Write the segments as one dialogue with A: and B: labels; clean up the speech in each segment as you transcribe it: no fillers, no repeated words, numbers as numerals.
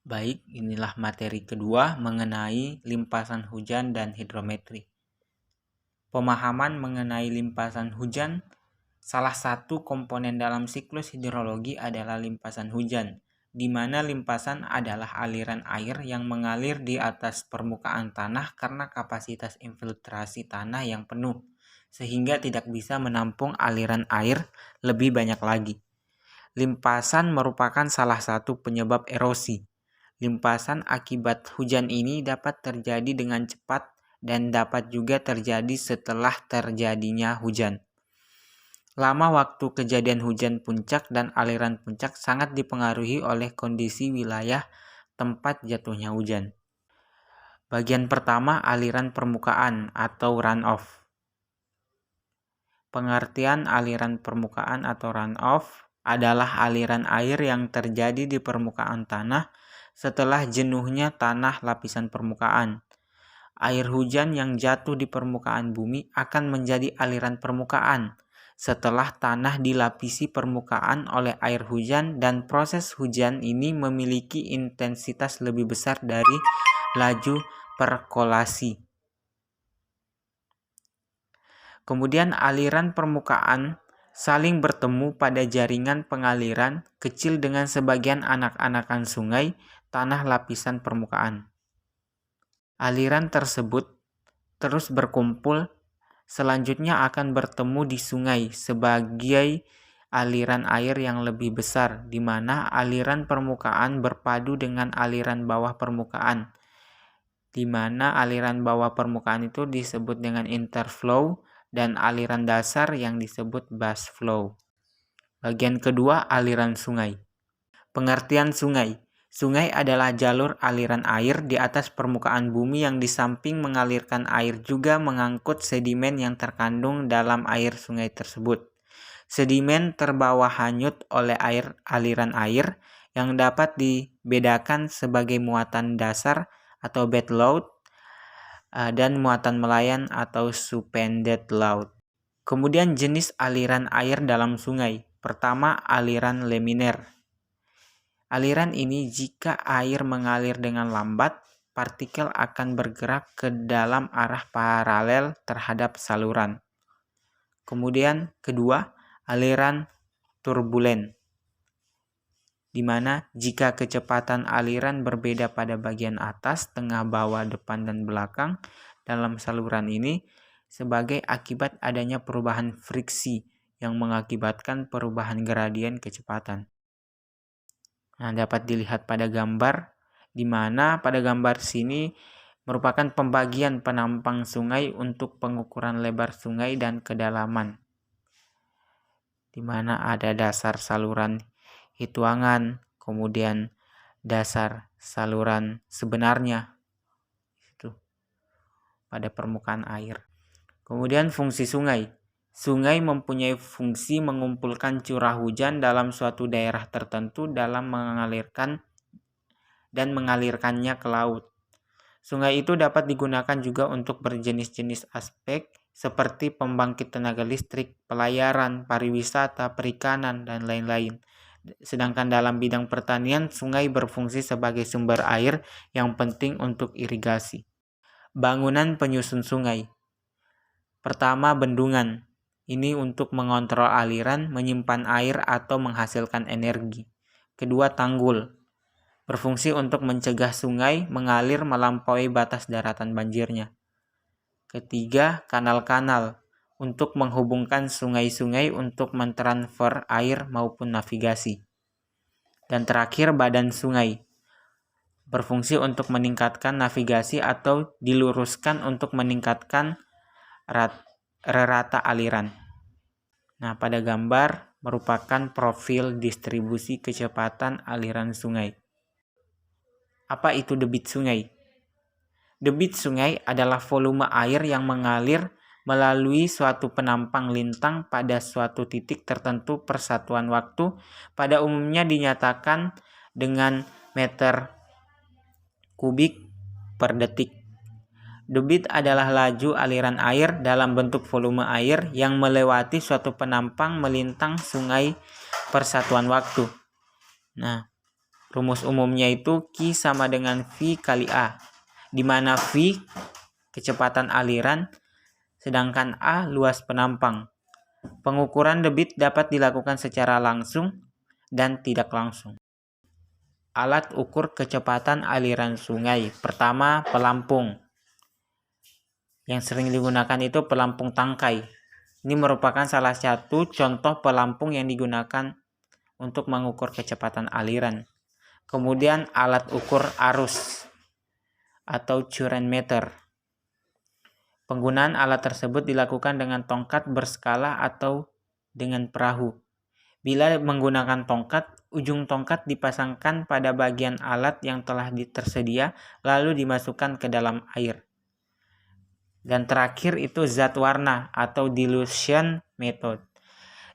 A: Baik, inilah materi kedua mengenai limpasan hujan dan hidrometri. Pemahaman mengenai limpasan hujan, salah satu komponen dalam siklus hidrologi adalah limpasan hujan, di mana limpasan adalah aliran air yang mengalir di atas permukaan tanah karena kapasitas infiltrasi tanah yang penuh, sehingga tidak bisa menampung aliran air lebih banyak lagi. Limpasan merupakan salah satu penyebab erosi. Limpasan akibat hujan ini dapat terjadi dengan cepat dan dapat juga terjadi setelah terjadinya hujan. Lama waktu kejadian hujan puncak dan aliran puncak sangat dipengaruhi oleh kondisi wilayah tempat jatuhnya hujan. Bagian pertama, aliran permukaan atau runoff. Pengertian aliran permukaan atau runoff adalah aliran air yang terjadi di permukaan tanah setelah jenuhnya tanah lapisan permukaan. Air hujan yang jatuh di permukaan bumi akan menjadi aliran permukaan setelah tanah dilapisi permukaan oleh air hujan, dan proses hujan ini memiliki intensitas lebih besar dari laju perkolasi. Kemudian aliran permukaan saling bertemu pada jaringan pengaliran kecil dengan sebagian anak-anakan sungai tanah lapisan permukaan. Aliran tersebut terus berkumpul, selanjutnya akan bertemu di sungai sebagai aliran air yang lebih besar, di mana aliran permukaan berpadu dengan aliran bawah permukaan, di mana aliran bawah permukaan itu disebut dengan interflow dan aliran dasar yang disebut base flow. Bagian kedua, aliran sungai. Pengertian sungai. Sungai adalah jalur aliran air di atas permukaan bumi yang di samping mengalirkan air juga mengangkut sedimen yang terkandung dalam air sungai tersebut. Sedimen terbawa hanyut oleh aliran air yang dapat dibedakan sebagai muatan dasar atau bed load dan muatan melayan atau suspended load. Kemudian jenis aliran air dalam sungai. Pertama, aliran laminer. Aliran ini jika air mengalir dengan lambat, partikel akan bergerak ke dalam arah paralel terhadap saluran. Kemudian kedua, aliran turbulen, di mana jika kecepatan aliran berbeda pada bagian atas, tengah, bawah, depan, dan belakang dalam saluran ini sebagai akibat adanya perubahan friksi yang mengakibatkan perubahan gradien kecepatan. Nah, dapat dilihat pada gambar, di mana pada gambar sini merupakan pembagian penampang sungai untuk pengukuran lebar sungai dan kedalaman, di mana ada dasar saluran hituangan, kemudian dasar saluran sebenarnya itu pada permukaan air. Kemudian fungsi sungai. Sungai mempunyai fungsi mengumpulkan curah hujan dalam suatu daerah tertentu dalam mengalirkannya ke laut. Sungai itu dapat digunakan juga untuk berjenis-jenis aspek seperti pembangkit tenaga listrik, pelayaran, pariwisata, perikanan, dan lain-lain. Sedangkan dalam bidang pertanian, sungai berfungsi sebagai sumber air yang penting untuk irigasi. Bangunan penyusun sungai. Pertama, bendungan. Ini untuk mengontrol aliran, menyimpan air, atau menghasilkan energi. Kedua, tanggul. Berfungsi untuk mencegah sungai mengalir melampaui batas daratan banjirnya. Ketiga, kanal-kanal. Untuk menghubungkan sungai-sungai untuk mentransfer air maupun navigasi. Dan terakhir, badan sungai. Berfungsi untuk meningkatkan navigasi atau diluruskan untuk meningkatkan rata aliran. Nah, pada gambar merupakan profil distribusi kecepatan aliran sungai. Apa itu debit sungai? Debit sungai adalah volume air yang mengalir melalui suatu penampang lintang pada suatu titik tertentu per satuan waktu, pada umumnya dinyatakan dengan meter kubik per detik. Debit adalah laju aliran air dalam bentuk volume air yang melewati suatu penampang melintang sungai per satuan waktu. Nah, Rumus umumnya itu Q sama dengan V kali A, di mana V kecepatan aliran, sedangkan A luas penampang. Pengukuran debit dapat dilakukan secara langsung dan tidak langsung. Alat ukur kecepatan aliran sungai. Pertama, pelampung. Yang sering digunakan itu pelampung tangkai. Ini merupakan salah satu contoh pelampung yang digunakan untuk mengukur kecepatan aliran. Kemudian alat ukur arus atau current meter. Penggunaan alat tersebut dilakukan dengan tongkat berskala atau dengan perahu. Bila menggunakan tongkat, ujung tongkat dipasangkan pada bagian alat yang telah tersedia lalu dimasukkan ke dalam air. Dan terakhir itu zat warna atau dilution method.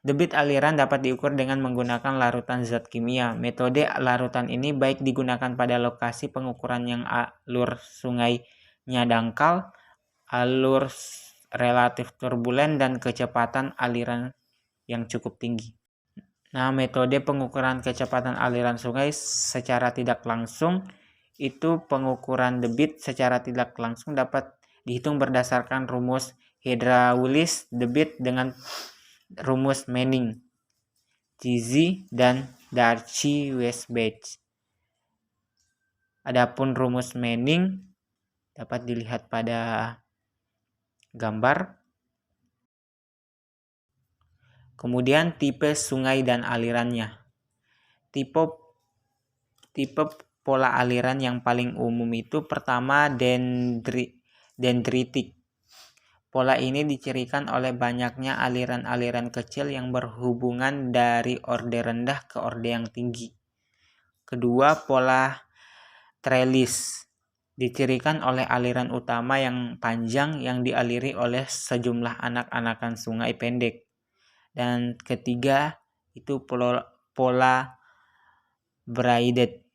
A: Debit aliran dapat diukur dengan menggunakan larutan zat kimia. Metode larutan ini baik digunakan pada lokasi pengukuran yang alur sungainya dangkal, alur relatif turbulen, dan kecepatan aliran yang cukup tinggi. Nah, metode pengukuran kecepatan aliran sungai secara tidak langsung itu pengukuran debit secara tidak langsung dapat dihitung berdasarkan rumus hidraulis debit dengan rumus Manning, Gizzi, dan Darcy-Weisbach. Adapun rumus Manning dapat dilihat pada gambar. Kemudian tipe sungai dan alirannya. Tipe pola aliran yang paling umum itu pertama dendritik. Pola ini dicirikan oleh banyaknya aliran-aliran kecil yang berhubungan dari orde rendah ke orde yang tinggi. Kedua, pola trellis dicirikan oleh aliran utama yang panjang yang dialiri oleh sejumlah anak-anakan sungai pendek. Dan ketiga, itu pola braided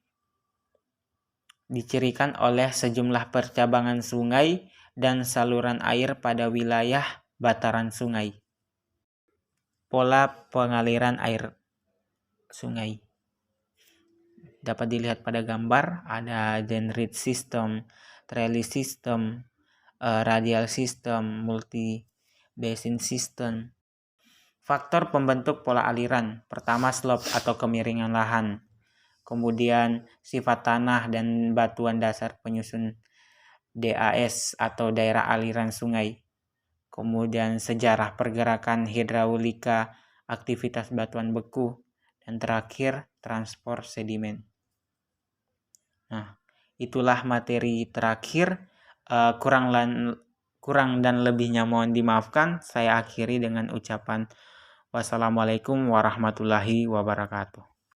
A: dicirikan oleh sejumlah percabangan sungai dan saluran air pada wilayah bataran sungai. Pola pengaliran air sungai dapat dilihat pada gambar, ada dendrit system, trellis system, radial system, multi basin system. Faktor pembentuk pola aliran. Pertama, slope atau kemiringan lahan. Kemudian sifat tanah dan batuan dasar penyusun DAS atau daerah aliran sungai. Kemudian sejarah pergerakan hidraulika, aktivitas batuan beku, dan terakhir transport sedimen. Nah, itulah materi terakhir. Kurang dan lebihnya mohon dimaafkan. Saya akhiri dengan ucapan wassalamualaikum warahmatullahi wabarakatuh.